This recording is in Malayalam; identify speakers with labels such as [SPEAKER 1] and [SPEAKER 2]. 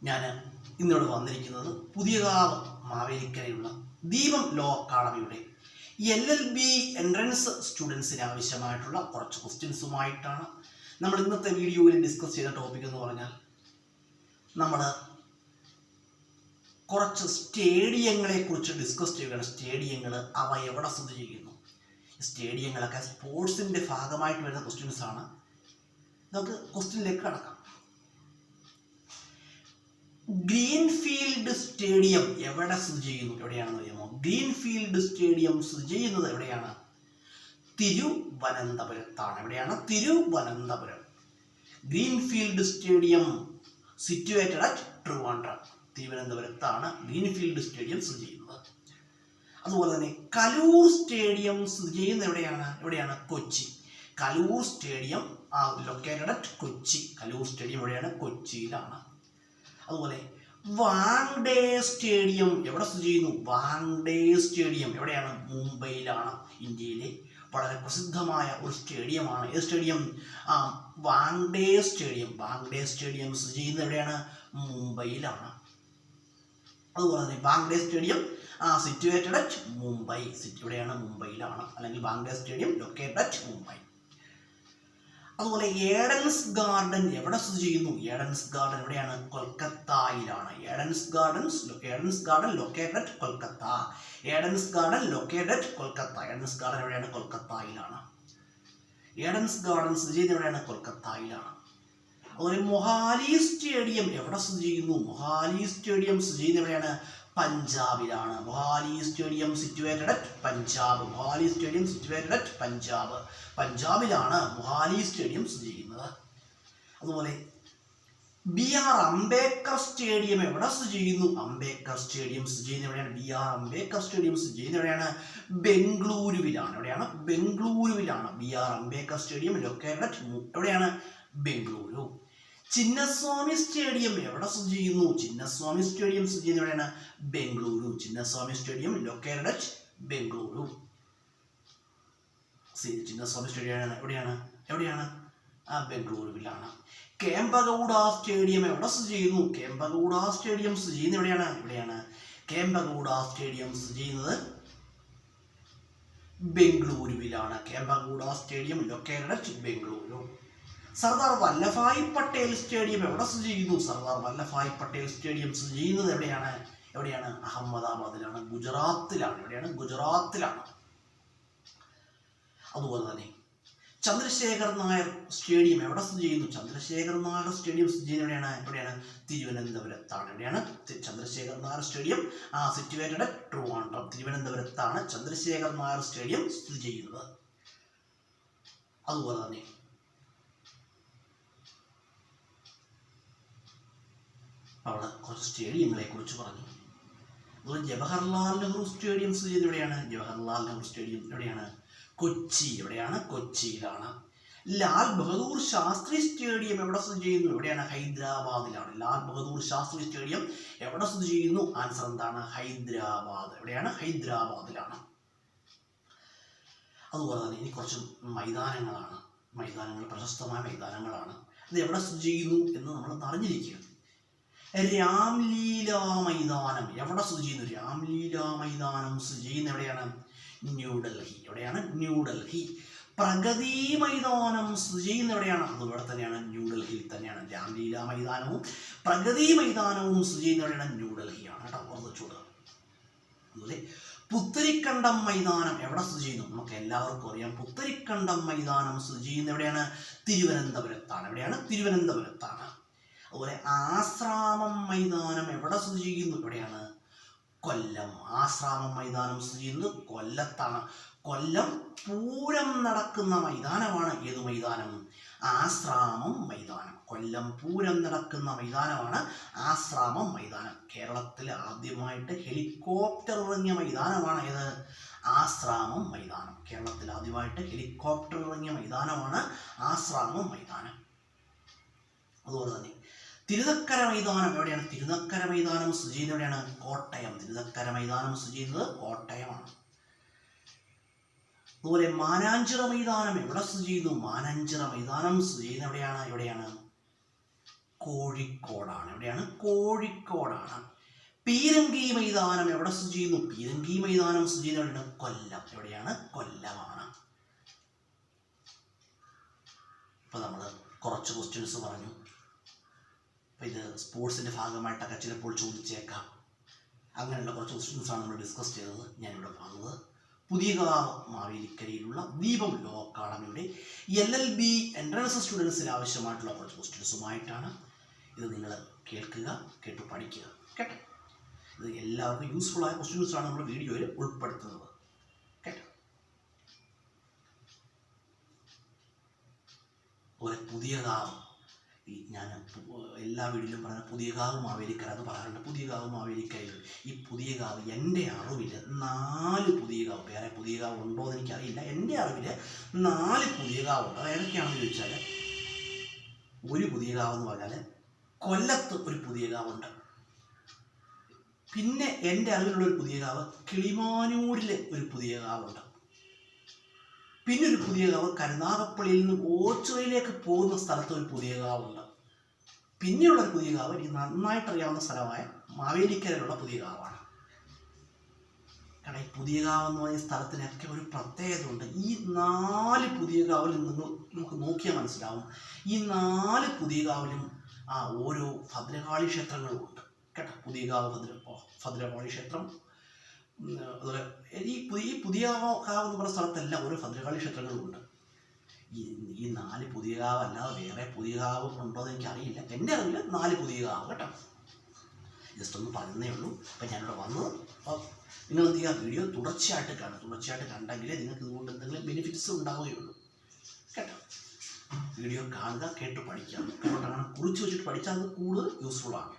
[SPEAKER 1] ഞാൻ ഇന്നിവിടെ വന്നിരിക്കുന്നത് പുതിയകാവ് മാവേലിക്കരയുള്ള ദീപം ലോ അക്കാഡമിയുടെ LLB എൻട്രൻസ് സ്റ്റുഡൻസിന് ആവശ്യമായിട്ടുള്ള കുറച്ച് ക്വസ്റ്റ്യൻസുമായിട്ടാണ്. നമ്മൾ ഇന്നത്തെ വീഡിയോയിൽ ഡിസ്കസ് ചെയ്ത ടോപ്പിക് എന്ന് പറഞ്ഞാൽ നമ്മൾ കുറച്ച് സ്റ്റേഡിയങ്ങളെ കുറിച്ച് ഡിസ്കസ് ചെയ്യുകയാണ്. സ്റ്റേഡിയങ്ങൾ അവ എവിടെ സ്ഥിതി ചെയ്യുന്നു? സ്റ്റേഡിയങ്ങളൊക്കെ സ്പോർട്സിൻ്റെ ഭാഗമായിട്ട് വരുന്ന ക്വസ്റ്റ്യൻസാണ്. നമുക്ക് ക്വസ്റ്റ്യനിലേക്ക് കടക്കാം. ഗ്രീൻഫീൽഡ് സ്റ്റേഡിയം എവിടെ സ്ഥിതി ചെയ്യുന്നു? എവിടെയാണെന്ന് അറിയാമോ? ഗ്രീൻഫീൽഡ് സ്റ്റേഡിയം സ്ഥിതി ചെയ്യുന്നത് എവിടെയാണ്? തിരുവനന്തപുരത്താണ്. എവിടെയാണ്? Thiruvananthapuram. Greenfield stadium situated at Trivandrum. തിരുവനന്തപുരത്താണ് ഗ്രീൻഫീൽഡ് സ്റ്റേഡിയം സ്ഥിതി ചെയ്യുന്നത്. അതുപോലെ തന്നെ കലൂർ സ്റ്റേഡിയം സ്ഥിതി ചെയ്യുന്നത് എവിടെയാണ്? Kochi. Kaloor stadium located at Kochi. Kaloor stadium എവിടെയാണ്? കൊച്ചിയിലാണ്. അതുപോലെ വാങ്ഡേ സ്റ്റേഡിയം എവിടെ സ്ഥിതി ചെയ്യുന്നു? വാങ്ഡേ സ്റ്റേഡിയം എവിടെയാണ്? മുംബൈയിലാണ്. ഇന്ത്യയിലെ വളരെ പ്രസിദ്ധമായ ഒരു സ്റ്റേഡിയമാണ്. ഏത് stadium? Wankhede stadium. Wankhede stadium സ്ഥിതി ചെയ്യുന്നത് എവിടെയാണ്? മുംബൈയിലാണ്. അതുപോലെ തന്നെ Wankhede stadium situated at Mumbai. എവിടെയാണ്? മുംബൈയിലാണ്. അല്ലെങ്കിൽ Wankhede stadium located at Mumbai. അതുപോലെ ഏഡൻസ് ഗാർഡൻ എവിടെ സ്ഥിതി ചെയ്യുന്നു? ഏഡൻസ് ഗാർഡൻ എവിടെയാണ്? കൊൽക്കത്തയിലാണ്. Eden's garden located at Kolkata. Eden's garden located at Kolkata. Eden's garden എവിടെയാണ്? കൊൽക്കത്തയിലാണ്. ഏഡൻസ് ഗാർഡൻ സ്ഥിതി ചെയ്യുന്നത് എവിടെയാണ്? കൊൽക്കത്തയിലാണ്. അതുപോലെ മൊഹാലി സ്റ്റേഡിയം എവിടെ സ്ഥിതി ചെയ്യുന്നു? മൊഹാലി സ്റ്റേഡിയം സ്ഥിതി ചെയ്യുന്നത് എവിടെയാണ്? പഞ്ചാബിലാണ്. Mohali stadium situated at Punjab. Mohali stadium situated at Punjab. പഞ്ചാബിലാണ് മൊഹാലി സ്റ്റേഡിയം സ്ഥിതി ചെയ്യുന്നത്. അതുപോലെ BR അംബേദ്കർ സ്റ്റേഡിയം എവിടെ സ്ഥിതി ചെയ്യുന്നു? അംബേദ്കർ സ്റ്റേഡിയം സ്ഥിതി ചെയ്യുന്നത് എവിടെയാണ്? BR അംബേദ്കർ സ്റ്റേഡിയം സ്ഥിതി ചെയ്യുന്നത് എവിടെയാണ്? ബംഗളൂരുവിലാണ്. എവിടെയാണ്? ബംഗളൂരുവിലാണ്. BR Ambedkar stadium located at എവിടെയാണ്? ബംഗളൂരു. ചിന്നസ്വാമി സ്റ്റേഡിയം എവിടെ സ്ഥിതി ചെയ്യുന്നു? ചിന്നസ്വാമി സ്റ്റേഡിയം സ്ഥിതി ചെയ്യുന്നത് എവിടെയാണ്? Bengaluru. Chinnaswamy stadium located at Bengaluru. Chinnaswamy stadium എവിടെയാണ്? ബംഗളൂരുവിലാണ്. കേംപഗൌഡ സ്റ്റേഡിയം എവിടെ സ്ഥിതി ചെയ്യുന്നു? കേംപഗൌഡ സ്റ്റേഡിയം സ്ഥിതി ചെയ്യുന്നത് എവിടെയാണ്? കേംപഗൌഡ സ്റ്റേഡിയം സ്ഥിതി ചെയ്യുന്നത് ബംഗളൂരുവിലാണ്. Kempegowda stadium located at Bengaluru. Sardar Vallabhbhai Patel stadium എവിടെ സ്ഥിതി ചെയ്യുന്നു? സർദാർ വല്ലഭായ് പട്ടേൽ സ്റ്റേഡിയം സ്ഥിതി ചെയ്യുന്നത് എവിടെയാണ്? അഹമ്മദാബാദിലാണ്. ഗുജറാത്തിലാണ്. എവിടെയാണ്? ഗുജറാത്തിലാണ്. അതുപോലെ തന്നെ ചന്ദ്രശേഖർ നായർ സ്റ്റേഡിയം എവിടെ സ്ഥിതി ചെയ്യുന്നു? ചന്ദ്രശേഖർ നായർ സ്റ്റേഡിയം സ്ഥിതി ചെയ്യുന്നത് എവിടെയാണ്? തിരുവനന്തപുരത്താണ്. എവിടെയാണ്? Chandrasekhar Nair stadium situated at Trivandrum. തിരുവനന്തപുരത്താണ് ചന്ദ്രശേഖർ നായർ സ്റ്റേഡിയം സ്ഥിതി ചെയ്യുന്നത്. അതുപോലെ തന്നെ അവിടെ കുറച്ച് സ്റ്റേഡിയങ്ങളെ കുറിച്ച് പറഞ്ഞു. അതുപോലെ ജവഹർലാൽ നെഹ്റു സ്റ്റേഡിയം സ്ഥിതി ചെയ്യുന്നത് എവിടെയാണ്? ജവഹർലാൽ നെഹ്റു സ്റ്റേഡിയം എവിടെയാണ്? കൊച്ചി. എവിടെയാണ്? കൊച്ചിയിലാണ്. ലാൽ ബഹദൂർ ശാസ്ത്രി സ്റ്റേഡിയം എവിടെ സ്ഥിതി ചെയ്യുന്നു? എവിടെയാണ്? ഹൈദരാബാദിലാണ്. ലാൽ ബഹദൂർ ശാസ്ത്രി സ്റ്റേഡിയം എവിടെ സ്ഥിതി ചെയ്യുന്നു? ആൻസർ എന്താണ്? ഹൈദരാബാദ്. എവിടെയാണ്? ഹൈദരാബാദിലാണ്. അതുപോലെ തന്നെ ഇനി കുറച്ച് മൈതാനങ്ങൾ പ്രശസ്തമായ മൈതാനങ്ങളാണ്. ഇത് എവിടെ സ്ഥിതി ചെയ്യുന്നു എന്ന് നമ്മൾ അറിഞ്ഞിരിക്കുക. രാംലീല മൈതാനം എവിടെ സ്ഥിതി ചെയ്യുന്നു? രാംലീല മൈതാനം സ്ഥിതി ചെയ്യുന്നത് എവിടെയാണ്? ന്യൂഡൽഹി. എവിടെയാണ്? ന്യൂഡൽഹി. പ്രഗതി മൈതാനം സ്ഥിതി ചെയ്യുന്നത് എവിടെയാണ്? അതുപോലെ തന്നെയാണ്, ന്യൂഡൽഹിയിൽ തന്നെയാണ്. രാംലീല മൈതാനവും പ്രഗതി മൈതാനവും സ്ഥിതി ചെയ്യുന്നത് എവിടെയാണ്? ന്യൂഡൽഹിയാണ്. കേട്ടോ, ഓർമ്മിച്ചോളുക. അതുപോലെ പുത്തരിക്കണ്ടം മൈതാനം എവിടെ സ്ഥിതി ചെയ്യുന്നു? നമുക്ക് എല്ലാവർക്കും അറിയാം. പുത്തരിക്കണ്ടം മൈതാനം സ്ഥിതി ചെയ്യുന്നത് എവിടെയാണ്? തിരുവനന്തപുരത്താണ്. എവിടെയാണ്? തിരുവനന്തപുരത്താണ്. അതുപോലെ ആശ്രാമം മൈതാനം എവിടെ സ്ഥിതി ചെയ്യുന്നു? എവിടെയാണ്? കൊല്ലം. ആശ്രാമം മൈതാനം സ്ഥിതി ചെയ്യുന്നത് കൊല്ലത്താണ്. കൊല്ലം പൂരം നടക്കുന്ന മൈതാനമാണ്. ഏത് മൈതാനം? ആശ്രാമം മൈതാനം. കൊല്ലം പൂരം നടക്കുന്ന മൈതാനമാണ് ആശ്രാമം മൈതാനം. കേരളത്തിൽ ആദ്യമായിട്ട് ഹെലികോപ്റ്റർ ഇറങ്ങിയ മൈതാനമാണ് ഏത്? ആശ്രാമം മൈതാനം. കേരളത്തിൽ ആദ്യമായിട്ട് ഹെലികോപ്റ്റർ ഇറങ്ങിയ മൈതാനമാണ് ആശ്രാമം മൈതാനം. അതുപോലെ തന്നെ തിരുനക്കര മൈതാനം എവിടെയാണ്? തിരുനക്കര മൈതാനം സ്ഥിതി ചെയ്യുന്നത് എവിടെയാണ്? കോട്ടയം. തിരുനക്കര മൈതാനം സ്ഥിതി ചെയ്യുന്നത് കോട്ടയമാണ്. അതുപോലെ മാനാഞ്ചിറ മൈതാനം എവിടെ സ്ഥിതി ചെയ്യുന്നു? മാനാഞ്ചിറ മൈതാനം സ്ഥിതി ചെയ്യുന്നത് എവിടെയാണ്? കോഴിക്കോടാണ്. എവിടെയാണ്? കോഴിക്കോടാണ്. പീരങ്കി മൈതാനം എവിടെ സ്ഥിതി ചെയ്യുന്നു? പീരങ്കി മൈതാനം സ്ഥിതി ചെയ്യുന്ന എവിടെയാണ്? കൊല്ലം. എവിടെയാണ്? കൊല്ലമാണ്. ഇപ്പം നമ്മൾ കുറച്ച് ക്വസ്റ്റ്യൻസ് പറഞ്ഞു. അപ്പം ഇത് സ്പോർട്സിൻ്റെ ഭാഗമായിട്ടൊക്കെ ചിലപ്പോൾ ചോദിച്ചേക്കാം. അങ്ങനെയുള്ള കുറച്ച് ക്വസ്റ്റ്യൻസാണ് നമ്മൾ ഡിസ്കസ് ചെയ്തത്. ഞാനിവിടെ പറഞ്ഞത് പുതിയകാവ് മാവേലിക്കരയിലുള്ള ദീപം ലോ അക്കാഡമിയുടെ LLB എൻട്രൻസ് സ്റ്റുഡൻസിന് ആവശ്യമായിട്ടുള്ള കുറച്ച് ക്വസ്റ്റ്യൻസുമായിട്ടാണ്. ഇത് നിങ്ങൾ കേൾക്കുക, കേട്ട് പഠിക്കുക കേട്ടോ. ഇത് എല്ലാവർക്കും യൂസ്ഫുൾ ആയ ക്വസ്റ്റ്യൻസാണ് നമ്മൾ വീഡിയോയിൽ ഉൾപ്പെടുത്തുന്നത് കേട്ടോ. അതുപോലെ പുതിയകാവ്, ഞാൻ എല്ലാ വീഡിയോയിലും പറഞ്ഞ പുതിയകാവ് മാവേലിക്കര എന്ന് പറയാറുണ്ട്. പുതിയകാവ് മാവേലിക്കരയിൽ ഈ പുതിയകാവ് എൻ്റെ അറിവിൽ 4 പുതിയകാവ്, വേറെ പുതിയകാവ് ഉണ്ടോ എന്ന് എനിക്കറിയില്ല. എൻ്റെ അറിവിൽ 4 പുതിയകാവുണ്ട്. അത് ഏതൊക്കെയാണെന്ന് ചോദിച്ചാൽ, ഒരു പുതിയകാവ് എന്ന് പറഞ്ഞാൽ കൊല്ലത്ത് ഒരു പുതിയകാവുണ്ട്. പിന്നെ എൻ്റെ അറിവിലുള്ള ഒരു പുതിയകാവ് കിളിമാനൂരിലെ ഒരു പുതിയകാവുണ്ട്. പിന്നെ ഒരു പുതിയകാവ് കരുനാഗപ്പള്ളിയിൽ നിന്ന് ഓച്ചിറയിലേക്ക് പോകുന്ന സ്ഥലത്ത് ഒരു പുതിയകാവുണ്ട്. പിന്നെയുള്ള ഒരു പുതിയകാവ് എനിക്ക് നന്നായിട്ട് അറിയാവുന്ന സ്ഥലമായ മാവേലിക്കരയിലുള്ള പുതിയകാവാണ്. കാരണം ഈ പുതിയകാവ് എന്ന് പറയുന്ന സ്ഥലത്തിനൊക്കെ ഒരു പ്രത്യേകത ഉണ്ട്. ഈ 4 പുതിയകാവിൽ നിന്ന് നമുക്ക് നോക്കിയാൽ മനസ്സിലാവും. ഈ 4 പുതിയകാവിലും ഓരോ ഭദ്രകാളി ക്ഷേത്രങ്ങളും ഉണ്ട് കേട്ടോ. പുതിയകാവ് ഭദ്രകാളി ക്ഷേത്രം, അതുപോലെ ഈ പുതിയകാവ് എന്ന് പറയുന്ന സ്ഥലത്തെല്ലാം ഓരോ ഭദ്രകാളി ക്ഷേത്രങ്ങളും ഉണ്ട്. ഈ 4 പുതിയകാവ് അല്ലാതെ വേറെ പുതിയകാവ് ഉണ്ടോ എന്ന് എനിക്കറിയില്ല. എൻ്റെ അറിവിൽ 4 പുതിയകാവ് കേട്ടോ. ജസ്റ്റ് ഒന്ന് പറയുന്നേ ഉള്ളൂ. അപ്പം ഞാനിവിടെ വന്നത്, നിങ്ങൾ എന്ത് ചെയ്യുക, വീഡിയോ തുടർച്ചയായിട്ട് കാണും. തുടർച്ചയായിട്ട് കണ്ടെങ്കിലേ നിങ്ങൾക്ക് ഇതുകൊണ്ട് എന്തെങ്കിലും ബെനിഫിറ്റ്സ് ഉണ്ടാവുകയുള്ളൂ കേട്ടോ. വീഡിയോ കാണുക, കേട്ട് പഠിക്കുക. അതുകൊണ്ട് അങ്ങനെ കുറിച്ച് വെച്ചിട്ട് പഠിച്ചാൽ അത് കൂടുതൽ യൂസ്ഫുൾ ആണ്.